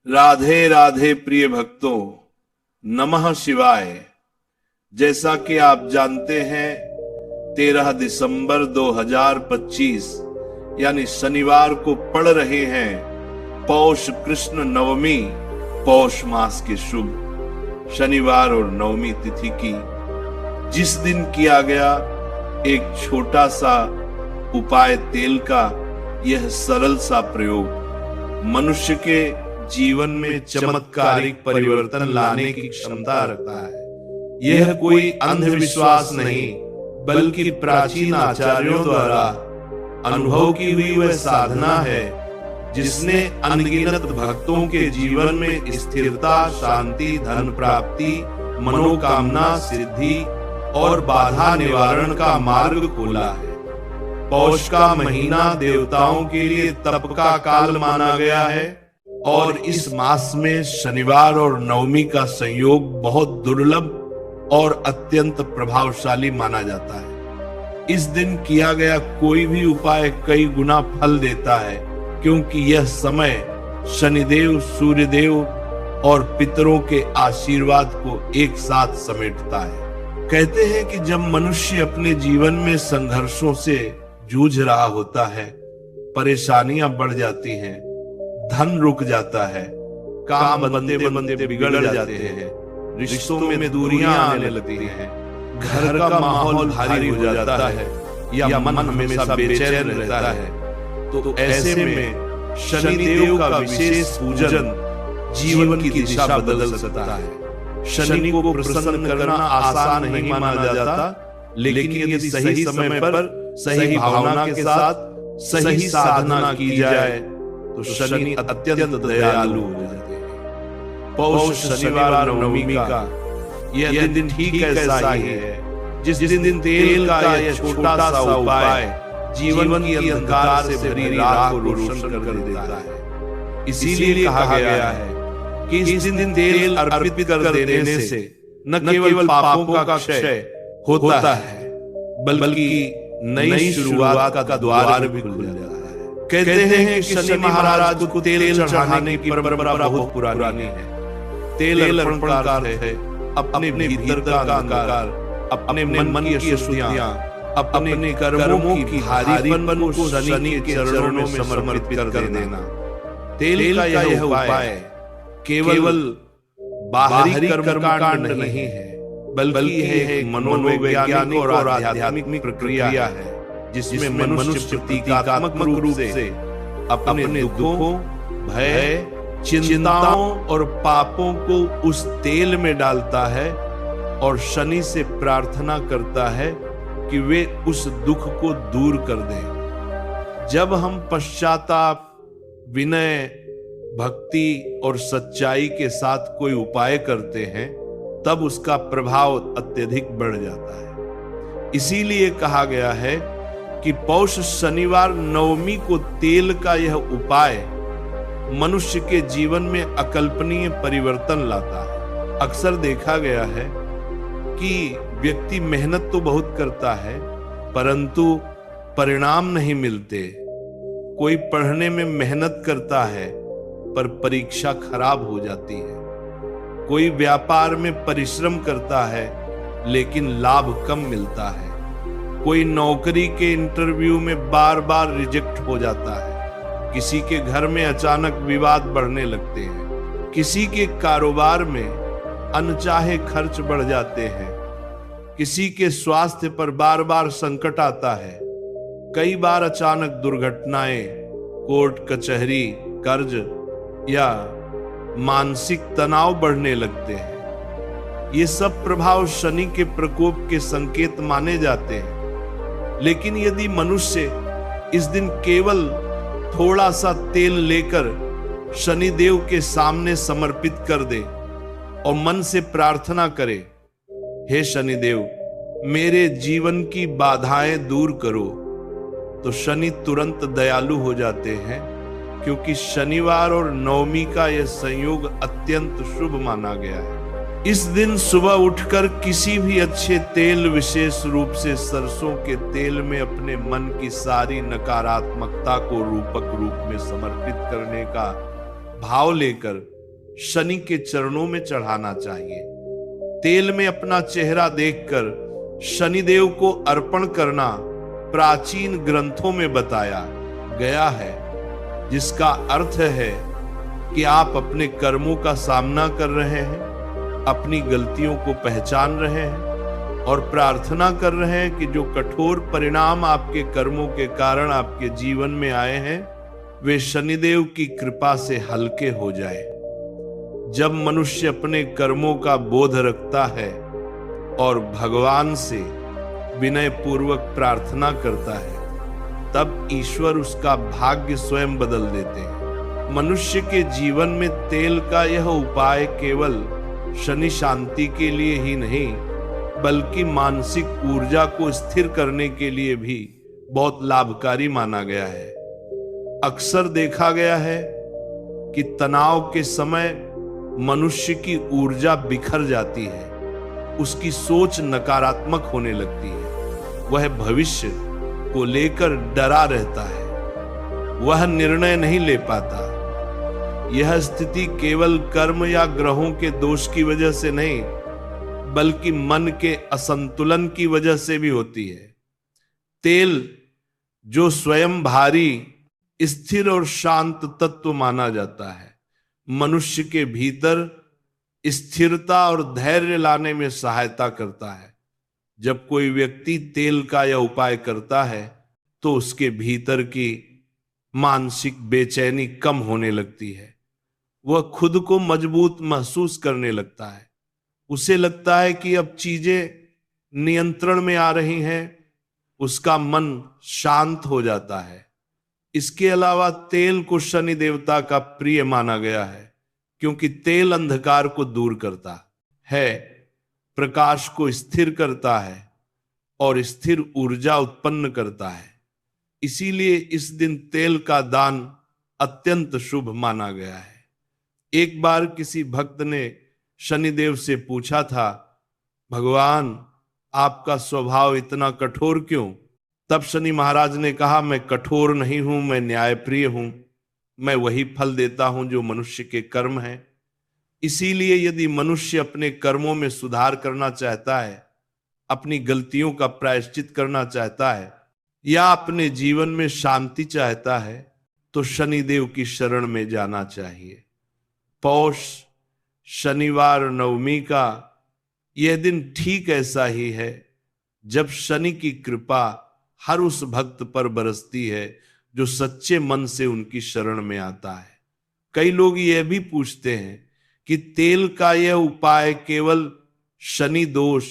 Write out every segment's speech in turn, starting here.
राधे राधे प्रिय भक्तों, नमः शिवाय। जैसा कि आप जानते हैं 13 दिसंबर 2025 यानी शनिवार को पड़ रहे हैं पौष कृष्ण नवमी, पौष मास के शुभ शनिवार और नवमी तिथि की, जिस दिन किया गया एक छोटा सा उपाय तेल का यह सरल सा प्रयोग मनुष्य के जीवन में चमत्कारिक परिवर्तन लाने की क्षमता रखता है। यह कोई अंधविश्वास नहीं, बल्कि प्राचीन आचार्यों द्वारा अनुभव की हुई वह साधना है जिसने अनगिनत भक्तों के जीवन में स्थिरता, शांति, धन प्राप्ति, मनोकामना सिद्धि और बाधा निवारण का मार्ग खोला है। पौष का महीना देवताओं के लिए तप का काल माना गया है और इस मास में शनिवार और नवमी का संयोग बहुत दुर्लभ और अत्यंत प्रभावशाली माना जाता है। इस दिन किया गया कोई भी उपाय कई गुना फल देता है, क्योंकि यह समय शनिदेव, सूर्यदेव और पितरों के आशीर्वाद को एक साथ समेटता है। कहते हैं कि जब मनुष्य अपने जीवन में संघर्षों से जूझ रहा होता है, परेशानियां बढ़ जाती हैं, धन रुक जाता है, काम बनते बनते बिगड़ जाते हैं, रिश्तों में दूरियां आने लगती हैं, घर का माहौल भारी हो जाता है या मन हमेशा बेचैन रहता है, तो ऐसे में शनिदेव का विशेष पूजन जीवन की दिशा बदल सकता है। शनि को प्रसन्न करना आसान नहीं माना जाता, लेकिन यदि सही समय पर सही भावना के साथ सही साधना की जाए तो शनि अत्यंत दयालु हो जाते हैं। पौष शनिवार नवमी का यह दिन ठीक ऐसा ही है जिस दिन तेल का यह छोटा सा उपाय जीवन की अंधकार से भरी राह को रोशन कर देता है। इसीलिए कहा गया है कि इस दिन तेल अर्पित कर देने से न केवल पापों का क्षय होता है, बल्कि नई शुरुआत का द्वार भी खुल जाता है। कहते हैं कि शनि महाराज को तेल चढ़ाने की परंपरा बहुत पुरानी है। तेल अर्पण का है अपने भीतर का अंधकार, अपने मन की अशुद्धियां, अपने कर्मों की भारीपन को शनि के चरणों में समर्पित कर देना। तेल का यह उपाय केवल बाहरी कर्मकांड नहीं है, बल्कि यह एक मनोवैज्ञानिक और आध्यात्मिक प्रक्रिया है जिसमें मनुष्य प्रतीकात्मक रूप से अपने दुखों, भय, चिंताओं और पापों को उस तेल में डालता है और शनि से प्रार्थना करता है कि वे उस दुख को दूर कर दें। जब हम पश्चाताप, विनय, भक्ति और सच्चाई के साथ कोई उपाय करते हैं, तब उसका प्रभाव अत्यधिक बढ़ जाता है। इसीलिए कहा गया है कि पौष शनिवार नवमी को तेल का यह उपाय मनुष्य के जीवन में अकल्पनीय परिवर्तन लाता है। अक्सर देखा गया है कि व्यक्ति मेहनत तो बहुत करता है, परंतु परिणाम नहीं मिलते। कोई पढ़ने में मेहनत करता है पर परीक्षा खराब हो जाती है। कोई व्यापार में परिश्रम करता है लेकिन लाभ कम मिलता है। कोई नौकरी के इंटरव्यू में बार बार रिजेक्ट हो जाता है। किसी के घर में अचानक विवाद बढ़ने लगते हैं। किसी के कारोबार में अनचाहे खर्च बढ़ जाते हैं। किसी के स्वास्थ्य पर बार बार संकट आता है। कई बार अचानक दुर्घटनाएं, कोर्ट कचहरी, कर्ज या मानसिक तनाव बढ़ने लगते हैं। ये सब प्रभाव शनि के प्रकोप के संकेत माने जाते हैं। लेकिन यदि मनुष्य इस दिन केवल थोड़ा सा तेल लेकर शनिदेव के सामने समर्पित कर दे और मन से प्रार्थना करे, हे शनिदेव मेरे जीवन की बाधाएं दूर करो, तो शनि तुरंत दयालु हो जाते हैं, क्योंकि शनिवार और नवमी का यह संयोग अत्यंत शुभ माना गया है। इस दिन सुबह उठकर किसी भी अच्छे तेल, विशेष रूप से सरसों के तेल में अपने मन की सारी नकारात्मकता को रूपक रूप में समर्पित करने का भाव लेकर शनि के चरणों में चढ़ाना चाहिए। तेल में अपना चेहरा देखकर शनिदेव को अर्पण करना प्राचीन ग्रंथों में बताया गया है, जिसका अर्थ है कि आप अपने कर्मों का सामना कर रहे हैं, अपनी गलतियों को पहचान रहे हैं और प्रार्थना कर रहे हैं कि जो कठोर परिणाम आपके कर्मों के कारण आपके जीवन में आए हैं वे शनिदेव की कृपा से हल्के हो जाए। जब मनुष्य अपने कर्मों का बोध रखता है और भगवान से विनय पूर्वक प्रार्थना करता है, तब ईश्वर उसका भाग्य स्वयं बदल देते हैं। मनुष्य के जीवन में तेल का यह उपाय केवल शनि शांति के लिए ही नहीं, बल्कि मानसिक ऊर्जा को स्थिर करने के लिए भी बहुत लाभकारी माना गया है। अक्सर देखा गया है कि तनाव के समय मनुष्य की ऊर्जा बिखर जाती है, उसकी सोच नकारात्मक होने लगती है, वह भविष्य को लेकर डरा रहता है, वह निर्णय नहीं ले पाता। यह स्थिति केवल कर्म या ग्रहों के दोष की वजह से नहीं, बल्कि मन के असंतुलन की वजह से भी होती है। तेल जो स्वयं भारी, स्थिर और शांत तत्व माना जाता है, मनुष्य के भीतर स्थिरता और धैर्य लाने में सहायता करता है। जब कोई व्यक्ति तेल का यह उपाय करता है तो उसके भीतर की मानसिक बेचैनी कम होने लगती है, वह खुद को मजबूत महसूस करने लगता है, उसे लगता है कि अब चीजें नियंत्रण में आ रही हैं, उसका मन शांत हो जाता है। इसके अलावा तेल को शनि देवता का प्रिय माना गया है, क्योंकि तेल अंधकार को दूर करता है, प्रकाश को स्थिर करता है और स्थिर ऊर्जा उत्पन्न करता है। इसीलिए इस दिन तेल का दान अत्यंत शुभ माना गया है। एक बार किसी भक्त ने शनिदेव से पूछा था, भगवान आपका स्वभाव इतना कठोर क्यों? तब शनि महाराज ने कहा, मैं कठोर नहीं हूं, मैं न्यायप्रिय हूं, मैं वही फल देता हूं जो मनुष्य के कर्म है। इसीलिए यदि मनुष्य अपने कर्मों में सुधार करना चाहता है, अपनी गलतियों का प्रायश्चित करना चाहता है या अपने जीवन में शांति चाहता है, तो शनिदेव की शरण में जाना चाहिए। पौष शनिवार नवमी का यह दिन ठीक ऐसा ही है जब शनि की कृपा हर उस भक्त पर बरसती है जो सच्चे मन से उनकी शरण में आता है। कई लोग यह भी पूछते हैं कि तेल का यह उपाय केवल शनि दोष,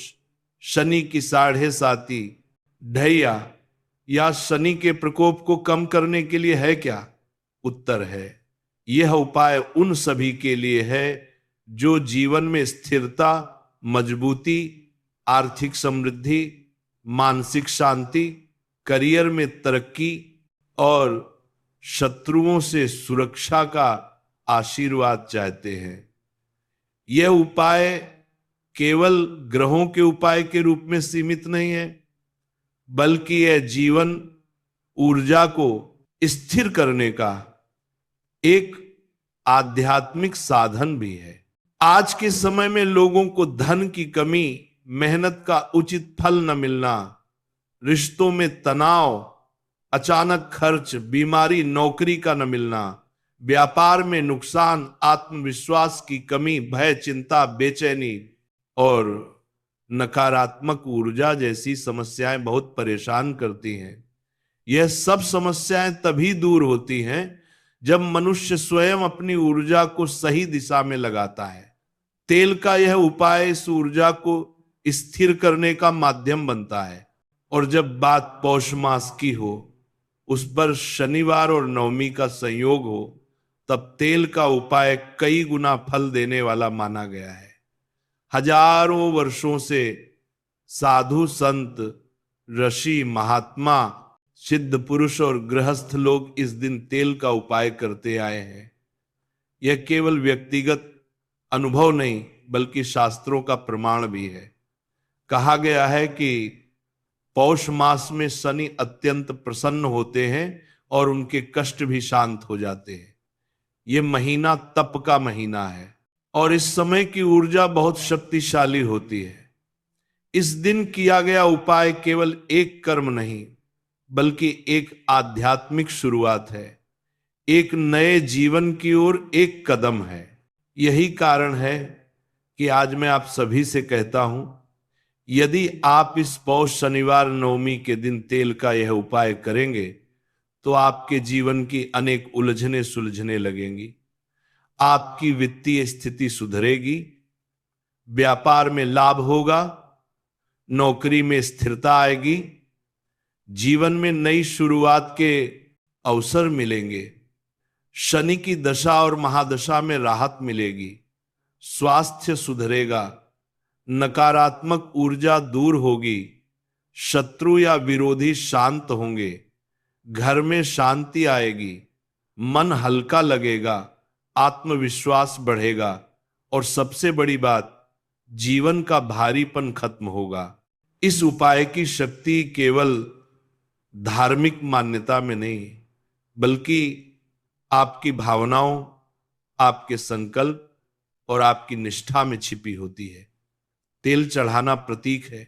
शनि की साढ़े साती, ढैया या शनि के प्रकोप को कम करने के लिए है क्या? उत्तर है, यह उपाय उन सभी के लिए है जो जीवन में स्थिरता, मजबूती, आर्थिक समृद्धि, मानसिक शांति, करियर में तरक्की और शत्रुओं से सुरक्षा का आशीर्वाद चाहते हैं। यह उपाय केवल ग्रहों के उपाय के रूप में सीमित नहीं है, बल्कि यह जीवन ऊर्जा को स्थिर करने का एक आध्यात्मिक साधन भी है। आज के समय में लोगों को धन की कमी, मेहनत का उचित फल न मिलना, रिश्तों में तनाव, अचानक खर्च, बीमारी, नौकरी का न मिलना, व्यापार में नुकसान, आत्मविश्वास की कमी, भय, चिंता, बेचैनी और नकारात्मक ऊर्जा जैसी समस्याएं बहुत परेशान करती हैं। यह सब समस्याएं तभी दूर होती हैं जब मनुष्य स्वयं अपनी ऊर्जा को सही दिशा में लगाता है। तेल का यह उपाय इस ऊर्जा को स्थिर करने का माध्यम बनता है। और जब बात पौष मास की हो, उस पर शनिवार और नवमी का संयोग हो, तब तेल का उपाय कई गुना फल देने वाला माना गया है। हजारों वर्षों से साधु संत, ऋषि, महात्मा, सिद्ध पुरुष और गृहस्थ लोग इस दिन तेल का उपाय करते आए हैं। यह केवल व्यक्तिगत अनुभव नहीं, बल्कि शास्त्रों का प्रमाण भी है। कहा गया है कि पौष मास में शनि अत्यंत प्रसन्न होते हैं और उनके कष्ट भी शांत हो जाते हैं। यह महीना तप का महीना है। और इस समय की ऊर्जा बहुत शक्तिशाली होती है। इस दिन किया गया उपाय केवल एक कर्म नहीं, बल्कि एक आध्यात्मिक शुरुआत है, एक नए जीवन की ओर एक कदम है। यही कारण है कि आज मैं आप सभी से कहता हूं, यदि आप इस पौष शनिवार नवमी के दिन तेल का यह उपाय करेंगे तो आपके जीवन की अनेक उलझने सुलझने लगेंगी, आपकी वित्तीय स्थिति सुधरेगी, व्यापार में लाभ होगा, नौकरी में स्थिरता आएगी, जीवन में नई शुरुआत के अवसर मिलेंगे, शनि की दशा और महादशा में राहत मिलेगी, स्वास्थ्य सुधरेगा, नकारात्मक ऊर्जा दूर होगी, शत्रु या विरोधी शांत होंगे, घर में शांति आएगी, मन हल्का लगेगा, आत्मविश्वास बढ़ेगा और सबसे बड़ी बात, जीवन का भारीपन खत्म होगा। इस उपाय की शक्ति केवल धार्मिक मान्यता में नहीं, बल्कि आपकी भावनाओं, आपके संकल्प और आपकी निष्ठा में छिपी होती है। तेल चढ़ाना प्रतीक है,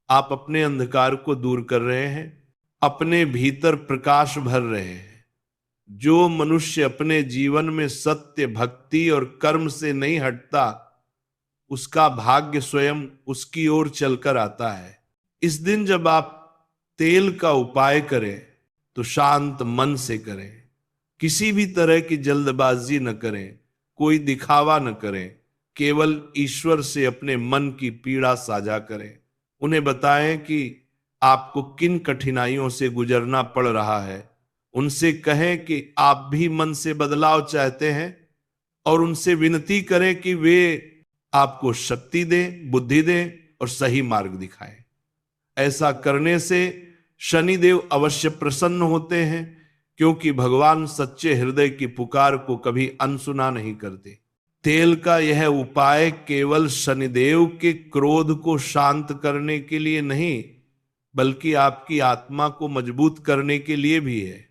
आप अपने अंधकार को दूर कर रहे हैं, अपने भीतर प्रकाश भर रहे हैं। जो मनुष्य अपने जीवन में सत्य, भक्ति और कर्म से नहीं हटता, उसका भाग्य स्वयं उसकी ओर चलकर आता है। इस दिन जब आप तेल का उपाय करें तो शांत मन से करें, किसी भी तरह की जल्दबाजी न करें, कोई दिखावा न करें, केवल ईश्वर से अपने मन की पीड़ा साझा करें। उन्हें बताएं कि आपको किन कठिनाइयों से गुजरना पड़ रहा है। उनसे कहें कि आप भी मन से बदलाव चाहते हैं और उनसे विनती करें कि वे आपको शक्ति दें, बुद्धि दें और सही मार्ग दिखाएं। ऐसा करने से शनिदेव अवश्य प्रसन्न होते हैं, क्योंकि भगवान सच्चे हृदय की पुकार को कभी अनसुना नहीं करते। तेल का यह उपाय केवल शनिदेव के क्रोध को शांत करने के लिए नहीं, बल्कि आपकी आत्मा को मजबूत करने के लिए भी है।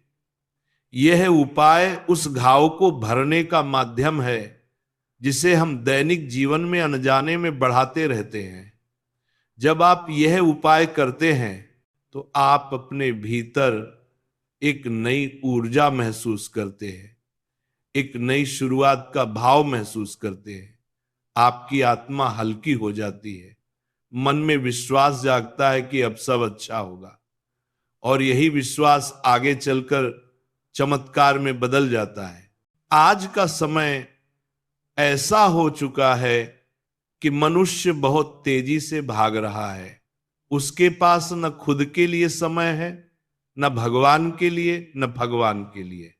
यह उपाय उस घाव को भरने का माध्यम है जिसे हम दैनिक जीवन में अनजाने में बढ़ाते रहते हैं। जब आप यह उपाय करते हैं तो आप अपने भीतर एक नई ऊर्जा महसूस करते हैं, एक नई शुरुआत का भाव महसूस करते हैं। आपकी आत्मा हल्की हो जाती है, मन में विश्वास जागता है कि अब सब अच्छा होगा, और यही विश्वास आगे चलकर चमत्कार में बदल जाता है। आज का समय ऐसा हो चुका है कि मनुष्य बहुत तेजी से भाग रहा है। उसके पास न खुद के लिए समय है, न भगवान के लिए, न भगवान के लिए।